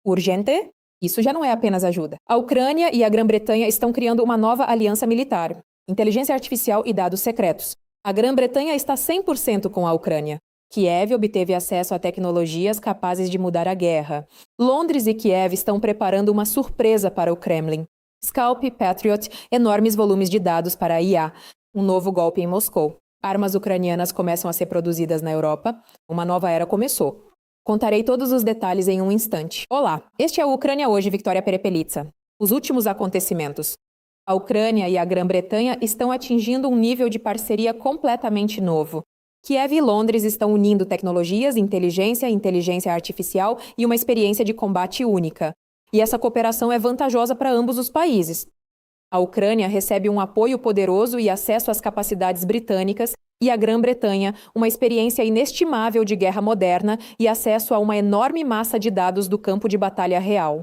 Urgente? Isso já não é apenas ajuda. A Ucrânia e a Grã-Bretanha estão criando uma nova aliança militar. Inteligência artificial e dados secretos. A Grã-Bretanha está 100% com a Ucrânia. Kiev obteve acesso a tecnologias capazes de mudar a guerra. Londres e Kiev estão preparando uma surpresa para o Kremlin. Scalp, Patriot, enormes volumes de dados para a IA. Um novo golpe em Moscou. Armas ucranianas começam a ser produzidas na Europa. Uma nova era começou. Contarei todos os detalhes em um instante. Olá, este é o Ucrânia Hoje, Victoria Perepelitsa. Os últimos acontecimentos. A Ucrânia e a Grã-Bretanha estão atingindo um nível de parceria completamente novo. Kiev e Londres estão unindo tecnologias, inteligência artificial e uma experiência de combate única. E essa cooperação é vantajosa para ambos os países. A Ucrânia recebe um apoio poderoso e acesso às capacidades britânicas, e a Grã-Bretanha uma experiência inestimável de guerra moderna e acesso a uma enorme massa de dados do campo de batalha real.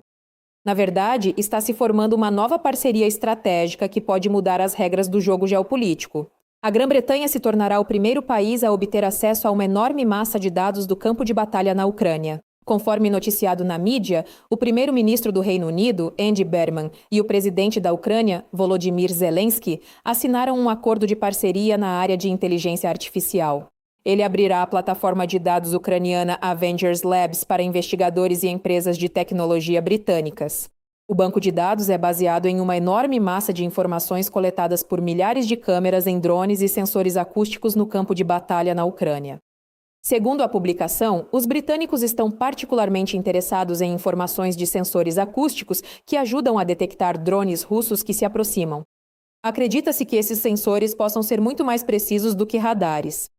Na verdade, está se formando uma nova parceria estratégica que pode mudar as regras do jogo geopolítico. A Grã-Bretanha se tornará o primeiro país a obter acesso a uma enorme massa de dados do campo de batalha na Ucrânia. Conforme noticiado na mídia, o primeiro-ministro do Reino Unido, Andy Burnham, e o presidente da Ucrânia, Volodymyr Zelensky, assinaram um acordo de parceria na área de inteligência artificial. Ele abrirá a plataforma de dados ucraniana Avengers Labs para investigadores e empresas de tecnologia britânicas. O banco de dados é baseado em uma enorme massa de informações coletadas por milhares de câmeras em drones e sensores acústicos no campo de batalha na Ucrânia. Segundo a publicação, os britânicos estão particularmente interessados em informações de sensores acústicos que ajudam a detectar drones russos que se aproximam. Acredita-se que esses sensores possam ser muito mais precisos do que radares.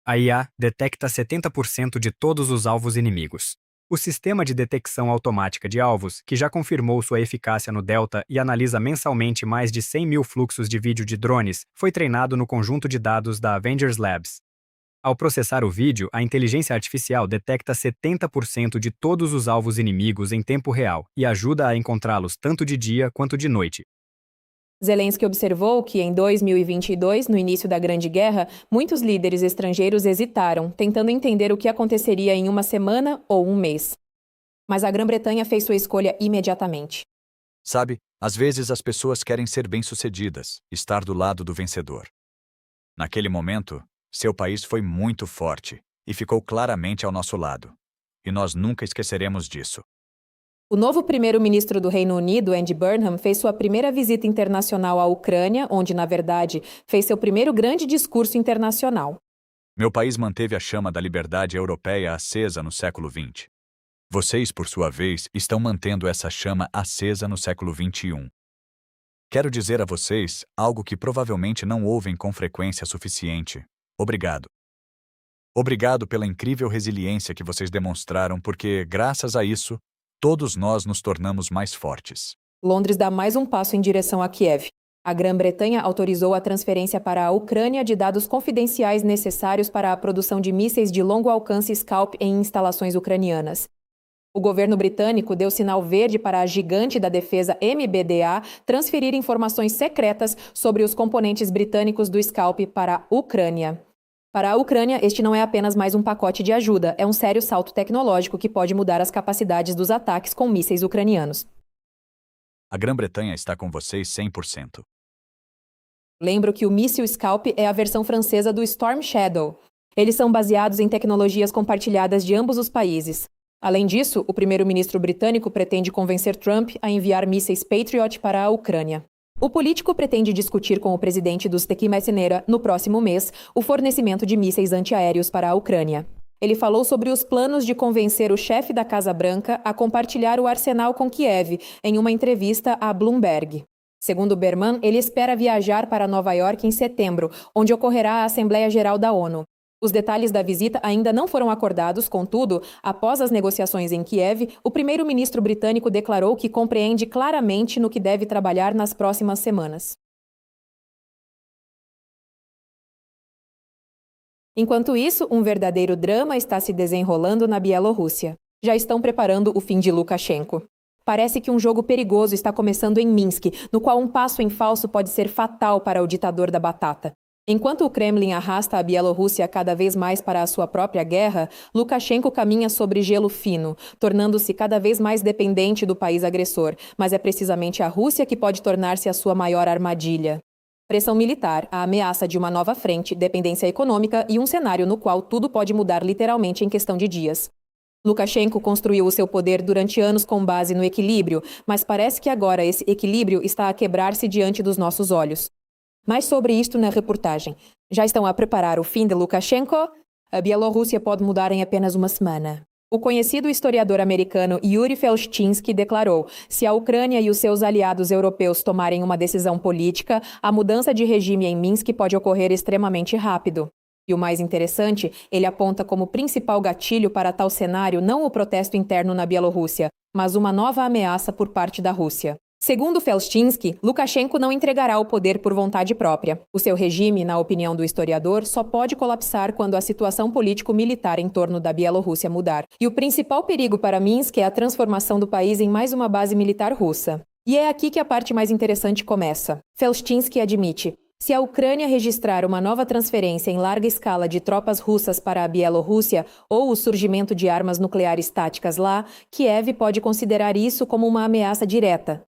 A IA detecta 70% de todos os alvos inimigos. O sistema de detecção automática de alvos, que já confirmou sua eficácia no Delta e analisa mensalmente mais de 100 mil fluxos de vídeo de drones, foi treinado no conjunto de dados da Avengers Labs. Ao processar o vídeo, a inteligência artificial detecta 70% de todos os alvos inimigos em tempo real e ajuda a encontrá-los tanto de dia quanto de noite. Zelensky observou que, em 2022, no início da Grande Guerra, muitos líderes estrangeiros hesitaram, tentando entender o que aconteceria em uma semana ou um mês. Mas a Grã-Bretanha fez sua escolha imediatamente. Sabe, às vezes as pessoas querem ser bem-sucedidas, estar do lado do vencedor. Naquele momento, seu país foi muito forte e ficou claramente ao nosso lado. E nós nunca esqueceremos disso. O novo primeiro-ministro do Reino Unido, Andy Burnham, fez sua primeira visita internacional à Ucrânia, onde, na verdade, fez seu primeiro grande discurso internacional. Meu país manteve a chama da liberdade europeia acesa no século XX. Vocês, por sua vez, estão mantendo essa chama acesa no século XXI. Quero dizer a vocês algo que provavelmente não ouvem com frequência suficiente. Obrigado. Obrigado pela incrível resiliência que vocês demonstraram, porque, graças a isso, todos nós nos tornamos mais fortes. Londres dá mais um passo em direção a Kiev. A Grã-Bretanha autorizou a transferência para a Ucrânia de dados confidenciais necessários para a produção de mísseis de longo alcance Scalp em instalações ucranianas. O governo britânico deu sinal verde para a gigante da defesa MBDA transferir informações secretas sobre os componentes britânicos do Scalp para a Ucrânia. Para a Ucrânia, este não é apenas mais um pacote de ajuda, é um sério salto tecnológico que pode mudar as capacidades dos ataques com mísseis ucranianos. A Grã-Bretanha está com vocês 100%. Lembro que o míssil Scalp é a versão francesa do Storm Shadow. Eles são baseados em tecnologias compartilhadas de ambos os países. Além disso, o primeiro-ministro britânico pretende convencer Trump a enviar mísseis Patriot para a Ucrânia. O político pretende discutir com o presidente dos Uzbekistan Messenger, no próximo mês, o fornecimento de mísseis antiaéreos para a Ucrânia. Ele falou sobre os planos de convencer o chefe da Casa Branca a compartilhar o arsenal com Kiev em uma entrevista à Bloomberg. Segundo Berman, ele espera viajar para Nova York em setembro, onde ocorrerá a Assembleia Geral da ONU. Os detalhes da visita ainda não foram acordados, contudo, após as negociações em Kiev, o primeiro-ministro britânico declarou que compreende claramente no que deve trabalhar nas próximas semanas. Enquanto isso, um verdadeiro drama está se desenrolando na Bielorrússia. Já estão preparando o fim de Lukashenko. Parece que um jogo perigoso está começando em Minsk, no qual um passo em falso pode ser fatal para o ditador da batata. Enquanto o Kremlin arrasta a Bielorrússia cada vez mais para a sua própria guerra, Lukashenko caminha sobre gelo fino, tornando-se cada vez mais dependente do país agressor, mas é precisamente a Rússia que pode tornar-se a sua maior armadilha. Pressão militar, a ameaça de uma nova frente, dependência econômica e um cenário no qual tudo pode mudar literalmente em questão de dias. Lukashenko construiu o seu poder durante anos com base no equilíbrio, mas parece que agora esse equilíbrio está a quebrar-se diante dos nossos olhos. Mais sobre isto na reportagem. Já estão a preparar o fim de Lukashenko? A Bielorrússia pode mudar em apenas uma semana. O conhecido historiador americano Yuri Felshtinsky declarou: se a Ucrânia e os seus aliados europeus tomarem uma decisão política, a mudança de regime em Minsk pode ocorrer extremamente rápido. E o mais interessante, ele aponta como principal gatilho para tal cenário não o protesto interno na Bielorrússia, mas uma nova ameaça por parte da Rússia. Segundo Felshtinsky, Lukashenko não entregará o poder por vontade própria. O seu regime, na opinião do historiador, só pode colapsar quando a situação político-militar em torno da Bielorrússia mudar. E o principal perigo para Minsk é a transformação do país em mais uma base militar russa. E é aqui que a parte mais interessante começa. Felshtinsky admite: se a Ucrânia registrar uma nova transferência em larga escala de tropas russas para a Bielorrússia ou o surgimento de armas nucleares táticas lá, Kiev pode considerar isso como uma ameaça direta.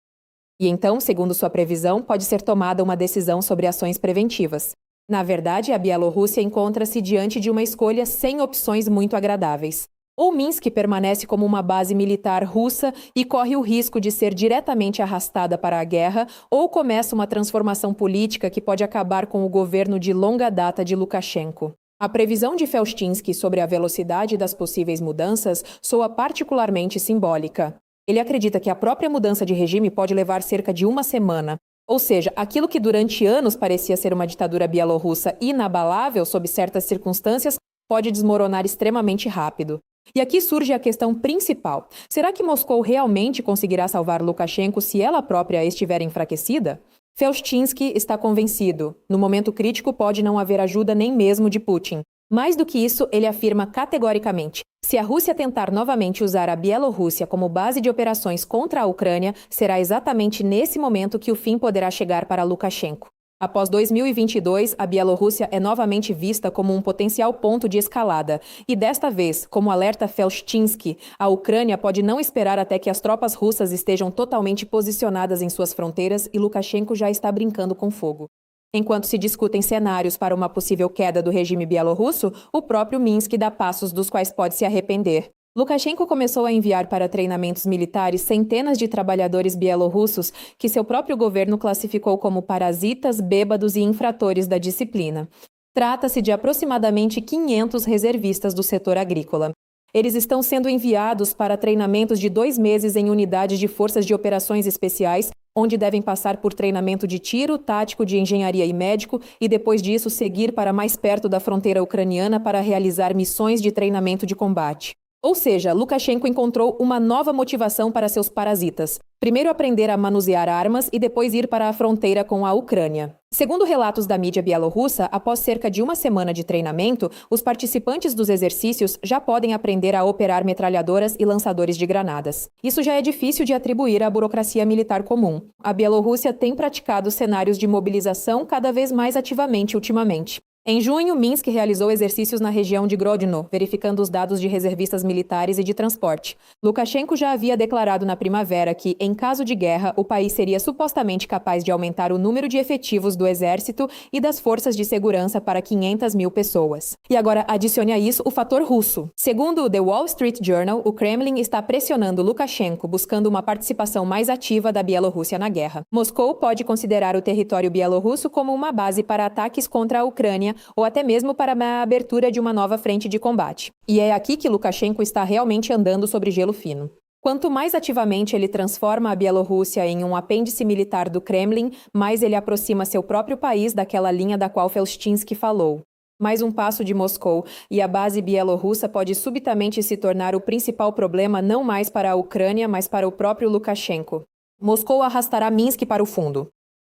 E então, segundo sua previsão, pode ser tomada uma decisão sobre ações preventivas. Na verdade, a Bielorrússia encontra-se diante de uma escolha sem opções muito agradáveis. Ou Minsk permanece como uma base militar russa e corre o risco de ser diretamente arrastada para a guerra, ou começa uma transformação política que pode acabar com o governo de longa data de Lukashenko. A previsão de Felshtinsky sobre a velocidade das possíveis mudanças soa particularmente simbólica. Ele acredita que a própria mudança de regime pode levar cerca de uma semana. Ou seja, aquilo que durante anos parecia ser uma ditadura bielorrussa inabalável sob certas circunstâncias pode desmoronar extremamente rápido. E aqui surge a questão principal. Será que Moscou realmente conseguirá salvar Lukashenko se ela própria estiver enfraquecida? Felshtinsky está convencido. No momento crítico pode não haver ajuda nem mesmo de Putin. Mais do que isso, ele afirma categoricamente: se a Rússia tentar novamente usar a Bielorrússia como base de operações contra a Ucrânia, será exatamente nesse momento que o fim poderá chegar para Lukashenko. Após 2022, a Bielorrússia é novamente vista como um potencial ponto de escalada. E desta vez, como alerta Felshtinsky, a Ucrânia pode não esperar até que as tropas russas estejam totalmente posicionadas em suas fronteiras e Lukashenko já está brincando com fogo. Enquanto se discutem cenários para uma possível queda do regime bielorrusso, o próprio Minsk dá passos dos quais pode se arrepender. Lukashenko começou a enviar para treinamentos militares centenas de trabalhadores bielorrussos que seu próprio governo classificou como parasitas, bêbados e infratores da disciplina. Trata-se de aproximadamente 500 reservistas do setor agrícola. Eles estão sendo enviados para treinamentos de 2 meses em unidades de forças de operações especiais, onde devem passar por treinamento de tiro, tático, de engenharia e médico, e depois disso seguir para mais perto da fronteira ucraniana para realizar missões de treinamento de combate. Ou seja, Lukashenko encontrou uma nova motivação para seus parasitas. Primeiro aprender a manusear armas e depois ir para a fronteira com a Ucrânia. Segundo relatos da mídia bielorrussa, após cerca de uma semana de treinamento, os participantes dos exercícios já podem aprender a operar metralhadoras e lançadores de granadas. Isso já é difícil de atribuir à burocracia militar comum. A Bielorrússia tem praticado cenários de mobilização cada vez mais ativamente ultimamente. Em junho, Minsk realizou exercícios na região de Grodno, verificando os dados de reservistas militares e de transporte. Lukashenko já havia declarado na primavera que, em caso de guerra, o país seria supostamente capaz de aumentar o número de efetivos do exército e das forças de segurança para 500 mil pessoas. E agora adicione a isso o fator russo. Segundo o The Wall Street Journal, o Kremlin está pressionando Lukashenko, buscando uma participação mais ativa da Bielorrússia na guerra. Moscou pode considerar o território bielorrusso como uma base para ataques contra a Ucrânia ou até mesmo para a abertura de uma nova frente de combate. E é aqui que Lukashenko está realmente andando sobre gelo fino. Quanto mais ativamente ele transforma a Bielorrússia em um apêndice militar do Kremlin, mais ele aproxima seu próprio país daquela linha da qual Felshtinsky falou. Mais um passo de Moscou, e a base bielorrussa pode subitamente se tornar o principal problema não mais para a Ucrânia, mas para o próprio Lukashenko. Moscou arrastará Minsk para o fundo.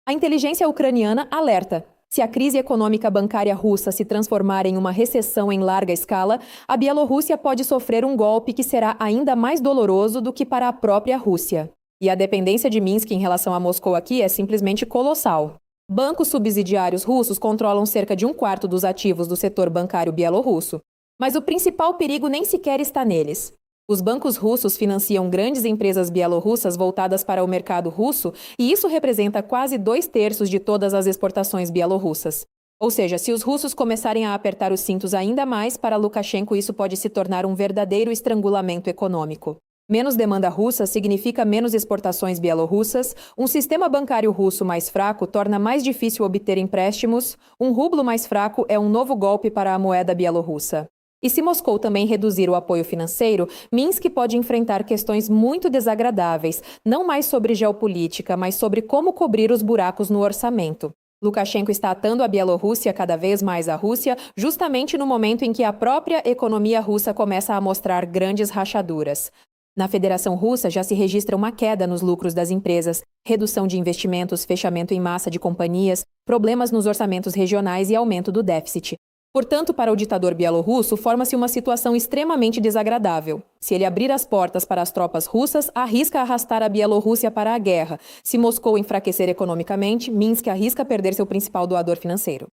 A inteligência ucraniana alerta: se a crise econômica bancária russa se transformar em uma recessão em larga escala, a Bielorrússia pode sofrer um golpe que será ainda mais doloroso do que para a própria Rússia. E a dependência de Minsk em relação a Moscou aqui é simplesmente colossal. Bancos subsidiários russos controlam cerca de um quarto dos ativos do setor bancário bielorrusso. Mas o principal perigo nem sequer está neles. Os bancos russos financiam grandes empresas bielorrussas voltadas para o mercado russo, e isso representa quase 2/3 de todas as exportações bielorrussas. Ou seja, se os russos começarem a apertar os cintos ainda mais, para Lukashenko isso pode se tornar um verdadeiro estrangulamento econômico. Menos demanda russa significa menos exportações bielorrussas, um sistema bancário russo mais fraco torna mais difícil obter empréstimos, um rublo mais fraco é um novo golpe para a moeda bielorrussa. E se Moscou também reduzir o apoio financeiro, Minsk pode enfrentar questões muito desagradáveis, não mais sobre geopolítica, mas sobre como cobrir os buracos no orçamento. Lukashenko está atando a Bielorrússia cada vez mais à Rússia, justamente no momento em que a própria economia russa começa a mostrar grandes rachaduras. Na Federação Russa já se registra uma queda nos lucros das empresas, redução de investimentos, fechamento em massa de companhias, problemas nos orçamentos regionais e aumento do déficit. Portanto, para o ditador bielorrusso, forma-se uma situação extremamente desagradável. Se ele abrir as portas para as tropas russas, arrisca arrastar a Bielorrússia para a guerra. Se Moscou enfraquecer economicamente, Minsk arrisca perder seu principal doador financeiro.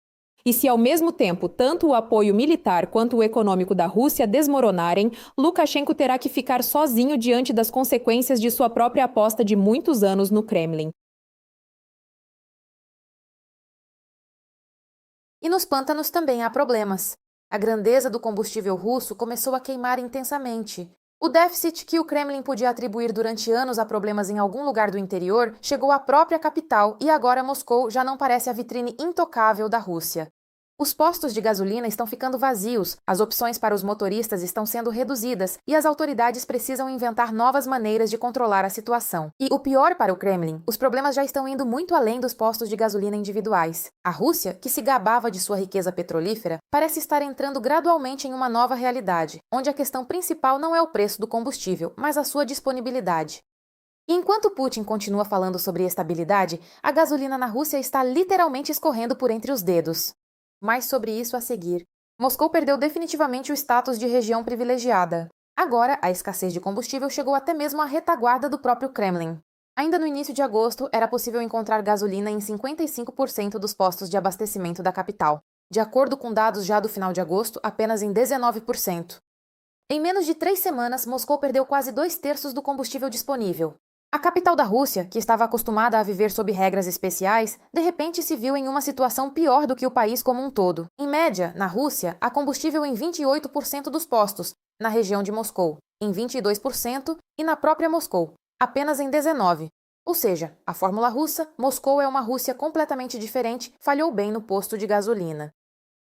E se, ao mesmo tempo, tanto o apoio militar quanto o econômico da Rússia desmoronarem, Lukashenko terá que ficar sozinho diante das consequências de sua própria aposta de muitos anos no Kremlin. E nos pântanos também há problemas. A grandeza do combustível russo começou a queimar intensamente. O déficit que o Kremlin podia atribuir durante anos a problemas em algum lugar do interior chegou à própria capital e agora Moscou já não parece a vitrine intocável da Rússia. Os postos de gasolina estão ficando vazios, as opções para os motoristas estão sendo reduzidas e as autoridades precisam inventar novas maneiras de controlar a situação. E o pior para o Kremlin, os problemas já estão indo muito além dos postos de gasolina individuais. A Rússia, que se gabava de sua riqueza petrolífera, parece estar entrando gradualmente em uma nova realidade, onde a questão principal não é o preço do combustível, mas a sua disponibilidade. E enquanto Putin continua falando sobre estabilidade, a gasolina na Rússia está literalmente escorrendo por entre os dedos. Mais sobre isso a seguir. Moscou perdeu definitivamente o status de região privilegiada. Agora, a escassez de combustível chegou até mesmo à retaguarda do próprio Kremlin. Ainda no início de agosto, era possível encontrar gasolina em 55% dos postos de abastecimento da capital. De acordo com dados já do final de agosto, apenas em 19%. Em menos de 3 semanas, Moscou perdeu quase 2/3 do combustível disponível. A capital da Rússia, que estava acostumada a viver sob regras especiais, de repente se viu em uma situação pior do que o país como um todo. Em média, na Rússia, há combustível em 28% dos postos, na região de Moscou, em 22% e na própria Moscou, apenas em 19%. Ou seja, a fórmula russa, Moscou é uma Rússia completamente diferente, falhou bem no posto de gasolina.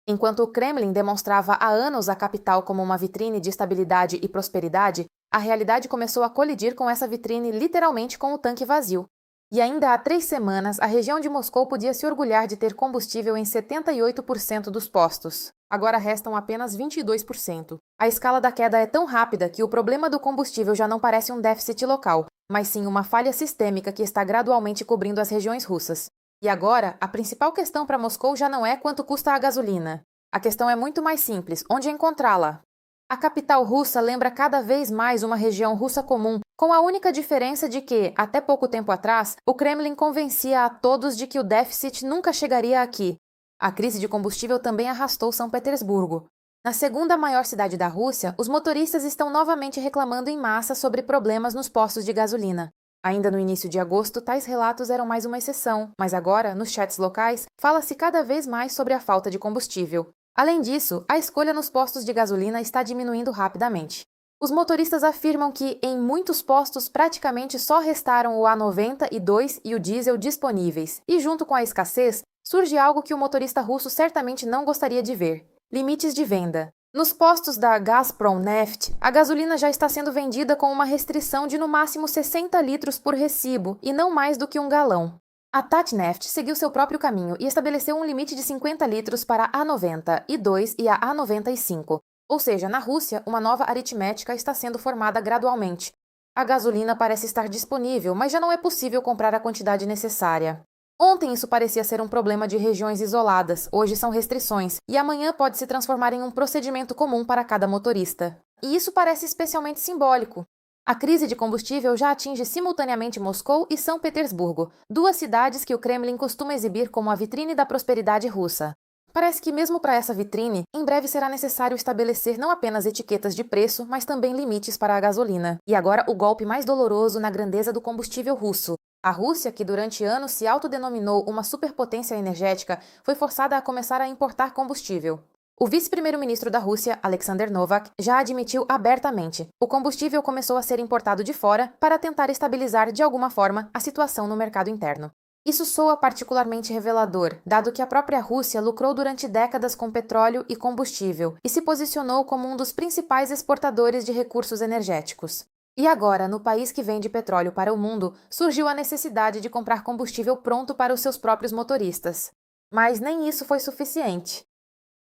Enquanto o Kremlin demonstrava há anos a capital como uma vitrine de estabilidade e prosperidade, a realidade começou a colidir com essa vitrine literalmente com o tanque vazio. E ainda há 3 semanas, a região de Moscou podia se orgulhar de ter combustível em 78% dos postos. Agora restam apenas 22%. A escala da queda é tão rápida que o problema do combustível já não parece um déficit local, mas sim uma falha sistêmica que está gradualmente cobrindo as regiões russas. E agora, a principal questão para Moscou já não é quanto custa a gasolina. A questão é muito mais simples: onde encontrá-la? A capital russa lembra cada vez mais uma região russa comum, com a única diferença de que, até pouco tempo atrás, o Kremlin convencia a todos de que o déficit nunca chegaria aqui. A crise de combustível também arrastou São Petersburgo. Na segunda maior cidade da Rússia, os motoristas estão novamente reclamando em massa sobre problemas nos postos de gasolina. Ainda no início de agosto, tais relatos eram mais uma exceção, mas agora, nos chats locais, fala-se cada vez mais sobre a falta de combustível. Além disso, a escolha nos postos de gasolina está diminuindo rapidamente. Os motoristas afirmam que, em muitos postos, praticamente só restaram o A92 e o diesel disponíveis, e junto com a escassez, surge algo que o motorista russo certamente não gostaria de ver: limites de venda. Nos postos da Gazprom Neft, a gasolina já está sendo vendida com uma restrição de no máximo 60 litros por recibo, e não mais do que 1 galão. A Tatneft seguiu seu próprio caminho e estabeleceu um limite de 50 litros para a A92 e a A95. Ou seja, na Rússia, uma nova aritmética está sendo formada gradualmente. A gasolina parece estar disponível, mas já não é possível comprar a quantidade necessária. Ontem isso parecia ser um problema de regiões isoladas, hoje são restrições, e amanhã pode se transformar em um procedimento comum para cada motorista. E isso parece especialmente simbólico. A crise de combustível já atinge simultaneamente Moscou e São Petersburgo, duas cidades que o Kremlin costuma exibir como a vitrine da prosperidade russa. Parece que mesmo para essa vitrine, em breve será necessário estabelecer não apenas etiquetas de preço, mas também limites para a gasolina. E agora o golpe mais doloroso na grandeza do combustível russo. A Rússia, que durante anos se autodenominou uma superpotência energética, foi forçada a começar a importar combustível. O vice-primeiro-ministro da Rússia, Alexander Novak, já admitiu abertamente: o combustível começou a ser importado de fora para tentar estabilizar de alguma forma a situação no mercado interno. Isso soa particularmente revelador, dado que a própria Rússia lucrou durante décadas com petróleo e combustível e se posicionou como um dos principais exportadores de recursos energéticos. E agora, no país que vende petróleo para o mundo, surgiu a necessidade de comprar combustível pronto para os seus próprios motoristas. Mas nem isso foi suficiente.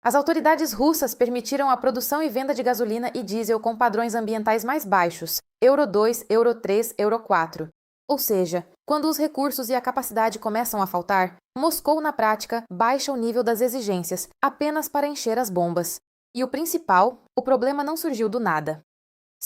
As autoridades russas permitiram a produção e venda de gasolina e diesel com padrões ambientais mais baixos, Euro 2, Euro 3, Euro 4. Ou seja, quando os recursos e a capacidade começam a faltar, Moscou, na prática, baixa o nível das exigências, apenas para encher as bombas. E o principal, o problema não surgiu do nada.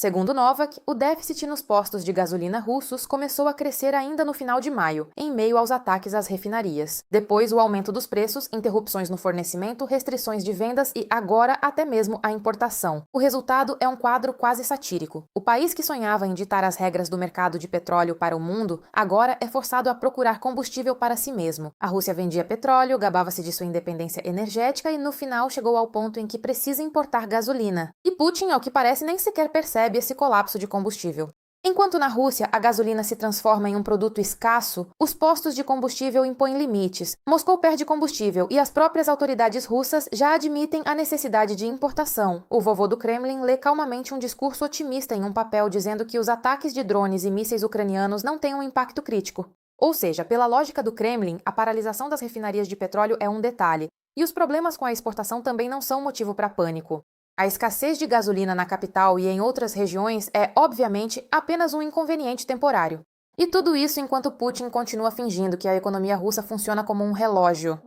Segundo Novak, o déficit nos postos de gasolina russos começou a crescer ainda no final de maio, em meio aos ataques às refinarias. Depois, o aumento dos preços, interrupções no fornecimento, restrições de vendas e, agora, até mesmo a importação. O resultado é um quadro quase satírico. O país que sonhava em ditar as regras do mercado de petróleo para o mundo, agora é forçado a procurar combustível para si mesmo. A Rússia vendia petróleo, gabava-se de sua independência energética e, no final, chegou ao ponto em que precisa importar gasolina. E Putin, ao que parece, nem sequer percebe esse colapso de combustível. Enquanto na Rússia a gasolina se transforma em um produto escasso, os postos de combustível impõem limites. Moscou perde combustível e as próprias autoridades russas já admitem a necessidade de importação. O vovô do Kremlin lê calmamente um discurso otimista em um papel dizendo que os ataques de drones e mísseis ucranianos não têm um impacto crítico. Ou seja, pela lógica do Kremlin, a paralisação das refinarias de petróleo é um detalhe, e os problemas com a exportação também não são motivo para pânico. A escassez de gasolina na capital e em outras regiões é, obviamente, apenas um inconveniente temporário. E tudo isso enquanto Putin continua fingindo que a economia russa funciona como um relógio.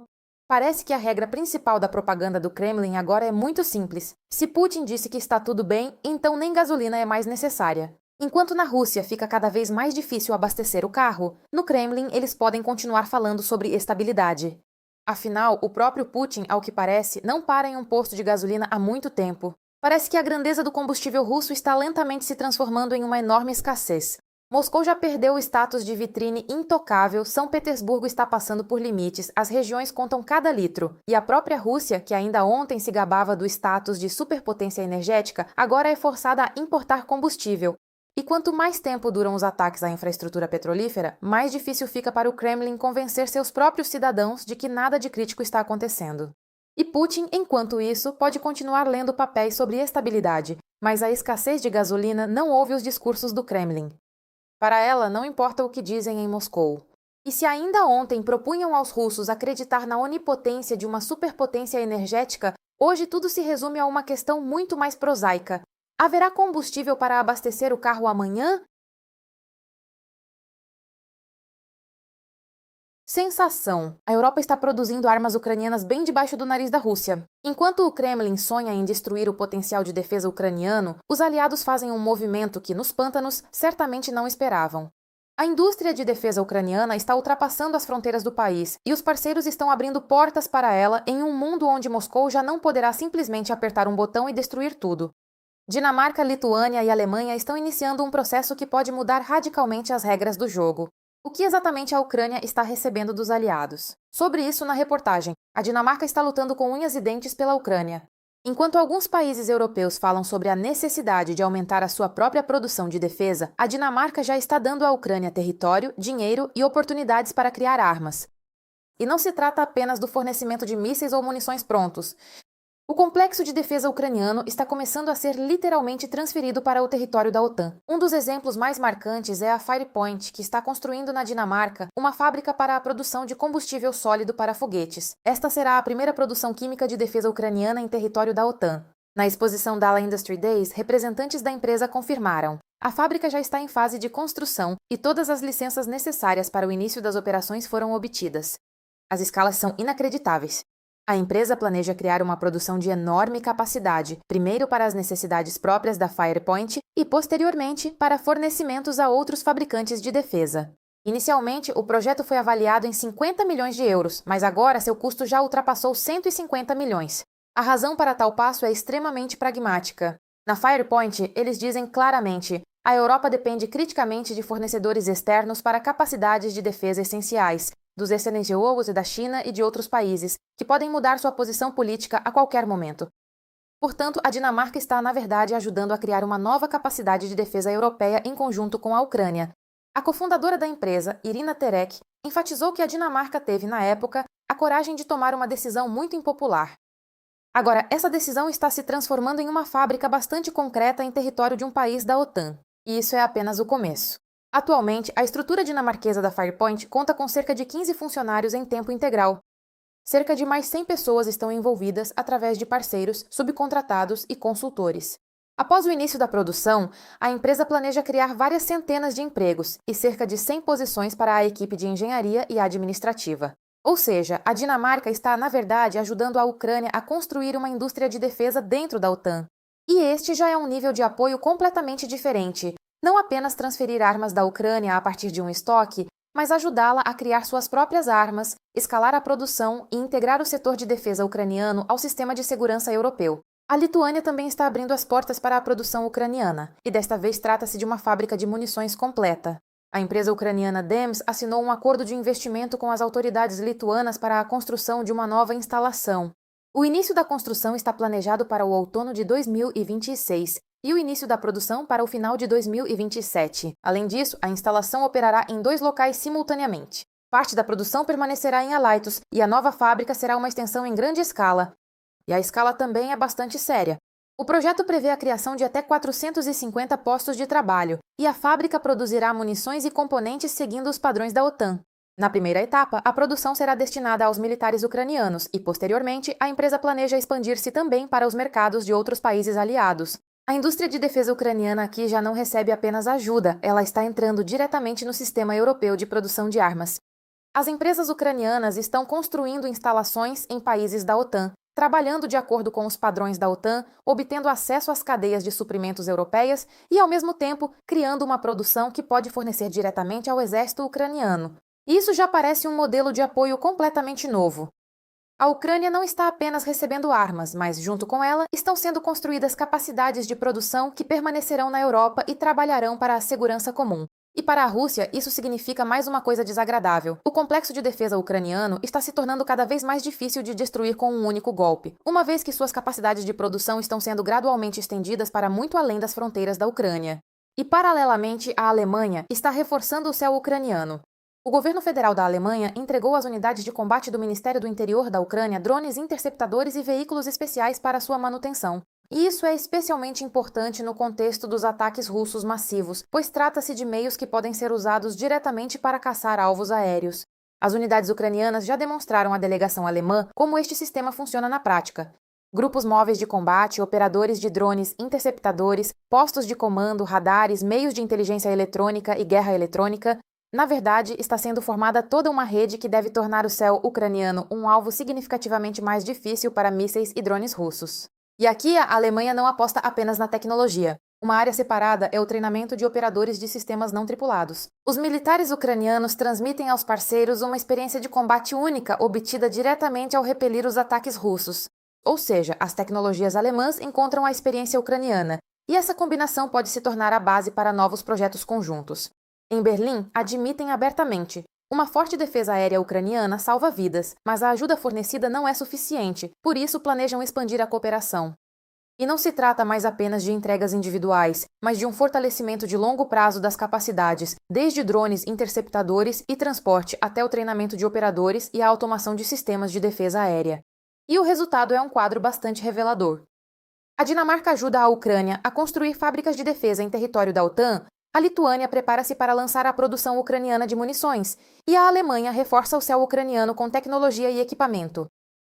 Parece que a regra principal da propaganda do Kremlin agora é muito simples. Se Putin disse que está tudo bem, então nem gasolina é mais necessária. Enquanto na Rússia fica cada vez mais difícil abastecer o carro, no Kremlin eles podem continuar falando sobre estabilidade. Afinal, o próprio Putin, ao que parece, não para em um posto de gasolina há muito tempo. Parece que a grandeza do combustível russo está lentamente se transformando em uma enorme escassez. Moscou já perdeu o status de vitrine intocável, São Petersburgo está passando por limites, as regiões contam cada litro. E a própria Rússia, que ainda ontem se gabava do status de superpotência energética, agora é forçada a importar combustível. E quanto mais tempo duram os ataques à infraestrutura petrolífera, mais difícil fica para o Kremlin convencer seus próprios cidadãos de que nada de crítico está acontecendo. E Putin, enquanto isso, pode continuar lendo papéis sobre estabilidade, mas a escassez de gasolina não ouve os discursos do Kremlin. Para ela, não importa o que dizem em Moscou. E se ainda ontem propunham aos russos acreditar na onipotência de uma superpotência energética, hoje tudo se resume a uma questão muito mais prosaica. Haverá combustível para abastecer o carro amanhã? Sensação. A Europa está produzindo armas ucranianas bem debaixo do nariz da Rússia. Enquanto o Kremlin sonha em destruir o potencial de defesa ucraniano, os aliados fazem um movimento que, nos pântanos, certamente não esperavam. A indústria de defesa ucraniana está ultrapassando as fronteiras do país, e os parceiros estão abrindo portas para ela em um mundo onde Moscou já não poderá simplesmente apertar um botão e destruir tudo. Dinamarca, Lituânia e Alemanha estão iniciando um processo que pode mudar radicalmente as regras do jogo. O que exatamente a Ucrânia está recebendo dos aliados? Sobre isso, na reportagem, a Dinamarca está lutando com unhas e dentes pela Ucrânia. Enquanto alguns países europeus falam sobre a necessidade de aumentar a sua própria produção de defesa, a Dinamarca já está dando à Ucrânia território, dinheiro e oportunidades para criar armas. E não se trata apenas do fornecimento de mísseis ou munições prontos. O complexo de defesa ucraniano está começando a ser literalmente transferido para o território da OTAN. Um dos exemplos mais marcantes é a Firepoint, que está construindo na Dinamarca uma fábrica para a produção de combustível sólido para foguetes. Esta será a primeira produção química de defesa ucraniana em território da OTAN. Na exposição Dala Industry Days, representantes da empresa confirmaram: a fábrica já está em fase de construção e todas as licenças necessárias para o início das operações foram obtidas. As escalas são inacreditáveis. A empresa planeja criar uma produção de enorme capacidade, primeiro para as necessidades próprias da Firepoint e, posteriormente, para fornecimentos a outros fabricantes de defesa. Inicialmente, o projeto foi avaliado em 50 milhões de euros, mas agora seu custo já ultrapassou 150 milhões. A razão para tal passo é extremamente pragmática. Na Firepoint, eles dizem claramente: a Europa depende criticamente de fornecedores externos para capacidades de defesa essenciais, dos SNGOs e da China e de outros países, que podem mudar sua posição política a qualquer momento. Portanto, a Dinamarca está, na verdade, ajudando a criar uma nova capacidade de defesa europeia em conjunto com a Ucrânia. A cofundadora da empresa, Irina Terek, enfatizou que a Dinamarca teve, na época, a coragem de tomar uma decisão muito impopular. Agora, essa decisão está se transformando em uma fábrica bastante concreta em território de um país da OTAN. E isso é apenas o começo. Atualmente, a estrutura dinamarquesa da Firepoint conta com cerca de 15 funcionários em tempo integral. Cerca de mais 100 pessoas estão envolvidas através de parceiros, subcontratados e consultores. Após o início da produção, a empresa planeja criar várias centenas de empregos e cerca de 100 posições para a equipe de engenharia e administrativa. Ou seja, a Dinamarca está, na verdade, ajudando a Ucrânia a construir uma indústria de defesa dentro da OTAN. E este já é um nível de apoio completamente diferente. Não apenas transferir armas da Ucrânia a partir de um estoque, mas ajudá-la a criar suas próprias armas, escalar a produção e integrar o setor de defesa ucraniano ao sistema de segurança europeu. A Lituânia também está abrindo as portas para a produção ucraniana, e desta vez trata-se de uma fábrica de munições completa. A empresa ucraniana DEMS assinou um acordo de investimento com as autoridades lituanas para a construção de uma nova instalação. O início da construção está planejado para o outono de 2026 e o início da produção para o final de 2027. Além disso, a instalação operará em 2 locais simultaneamente. Parte da produção permanecerá em Alytus e a nova fábrica será uma extensão em grande escala. E a escala também é bastante séria. O projeto prevê a criação de até 450 postos de trabalho e a fábrica produzirá munições e componentes seguindo os padrões da OTAN. Na primeira etapa, a produção será destinada aos militares ucranianos e, posteriormente, a empresa planeja expandir-se também para os mercados de outros países aliados. A indústria de defesa ucraniana aqui já não recebe apenas ajuda, ela está entrando diretamente no sistema europeu de produção de armas. As empresas ucranianas estão construindo instalações em países da OTAN, trabalhando de acordo com os padrões da OTAN, obtendo acesso às cadeias de suprimentos europeias e, ao mesmo tempo, criando uma produção que pode fornecer diretamente ao exército ucraniano. Isso já parece um modelo de apoio completamente novo. A Ucrânia não está apenas recebendo armas, mas, junto com ela, estão sendo construídas capacidades de produção que permanecerão na Europa e trabalharão para a segurança comum. E para a Rússia, isso significa mais uma coisa desagradável. O complexo de defesa ucraniano está se tornando cada vez mais difícil de destruir com um único golpe, uma vez que suas capacidades de produção estão sendo gradualmente estendidas para muito além das fronteiras da Ucrânia. E, paralelamente, a Alemanha está reforçando o céu ucraniano. O governo federal da Alemanha entregou às unidades de combate do Ministério do Interior da Ucrânia drones interceptadores e veículos especiais para sua manutenção. E isso é especialmente importante no contexto dos ataques russos massivos, pois trata-se de meios que podem ser usados diretamente para caçar alvos aéreos. As unidades ucranianas já demonstraram à delegação alemã como este sistema funciona na prática. Grupos móveis de combate, operadores de drones interceptadores, postos de comando, radares, meios de inteligência eletrônica e guerra eletrônica. Na verdade, está sendo formada toda uma rede que deve tornar o céu ucraniano um alvo significativamente mais difícil para mísseis e drones russos. E aqui a Alemanha não aposta apenas na tecnologia. Uma área separada é o treinamento de operadores de sistemas não tripulados. Os militares ucranianos transmitem aos parceiros uma experiência de combate única obtida diretamente ao repelir os ataques russos. Ou seja, as tecnologias alemãs encontram a experiência ucraniana, e essa combinação pode se tornar a base para novos projetos conjuntos. Em Berlim, admitem abertamente: uma forte defesa aérea ucraniana salva vidas, mas a ajuda fornecida não é suficiente, por isso planejam expandir a cooperação. E não se trata mais apenas de entregas individuais, mas de um fortalecimento de longo prazo das capacidades, desde drones interceptadores e transporte até o treinamento de operadores e a automação de sistemas de defesa aérea. E o resultado é um quadro bastante revelador. A Dinamarca ajuda a Ucrânia a construir fábricas de defesa em território da OTAN. A Lituânia prepara-se para lançar a produção ucraniana de munições, e a Alemanha reforça o céu ucraniano com tecnologia e equipamento.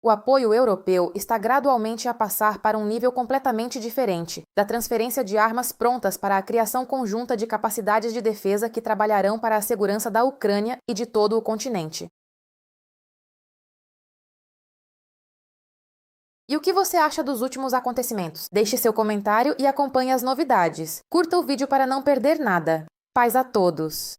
O apoio europeu está gradualmente a passar para um nível completamente diferente, da transferência de armas prontas para a criação conjunta de capacidades de defesa que trabalharão para a segurança da Ucrânia e de todo o continente. E o que você acha dos últimos acontecimentos? Deixe seu comentário e acompanhe as novidades. Curta o vídeo para não perder nada. Paz a todos!